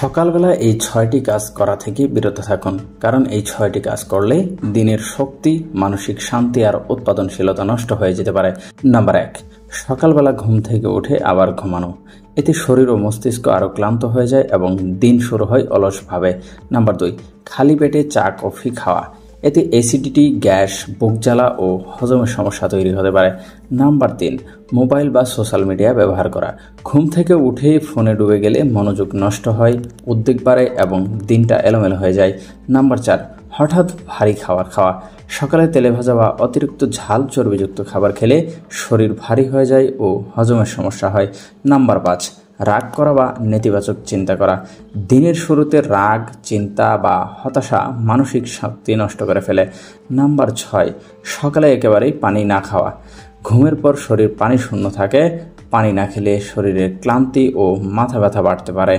সকালবেলা এই ৬টি কাজ করা থেকে বিরত থাকুন, কারণ এই ৬টি কাজ করলে দিনের শক্তি, মানসিক শান্তি আর উৎপাদনশীলতা নষ্ট হয়ে যেতে পারে। নাম্বার ১, সকালবেলা ঘুম থেকে উঠে আবার ঘুমানো। এতে শরীর ও মস্তিষ্ক আরও ক্লান্ত হয়ে যায় এবং দিন শুরু হয় অলসভাবে। নাম্বার ২, খালি পেটে চা কফি খাওয়া। এতে অ্যাসিডিটি, গ্যাস, বুক জ্বালা ও হজমের সমস্যা তৈরি হতে পারে। নাম্বার ৩, মোবাইল বা সোশ্যাল মিডিয়া ব্যবহার করা। ঘুম থেকে উঠে ফোনে ডুবে গেলে মনোযোগ নষ্ট হয়, উদ্বেগ বাড়ে এবং দিনটা এলোমেলো হয়ে যায়। নাম্বার ৪, হঠাৎ ভারী খাবার খাওয়া। সকালে তেলে ভাজা বা অতিরিক্ত ঝাল চর্বিযুক্ত খাবার খেলে শরীর ভারী হয়ে যায় ও হজমের সমস্যা হয়। নাম্বার ৫, রাগ করা বা নেতিবাচক চিন্তা করা। দিনের শুরুতে রাগ, চিন্তা বা হতাশা মানসিক শক্তি নষ্ট করে ফেলে। নাম্বার ৬, সকালে একেবারেই পানি না খাওয়া। ঘুমের পর শরীর পানি শূন্য থাকে। পানি না খেলে শরীরে ক্লান্তি ও মাথা ব্যথা বাড়তে পারে।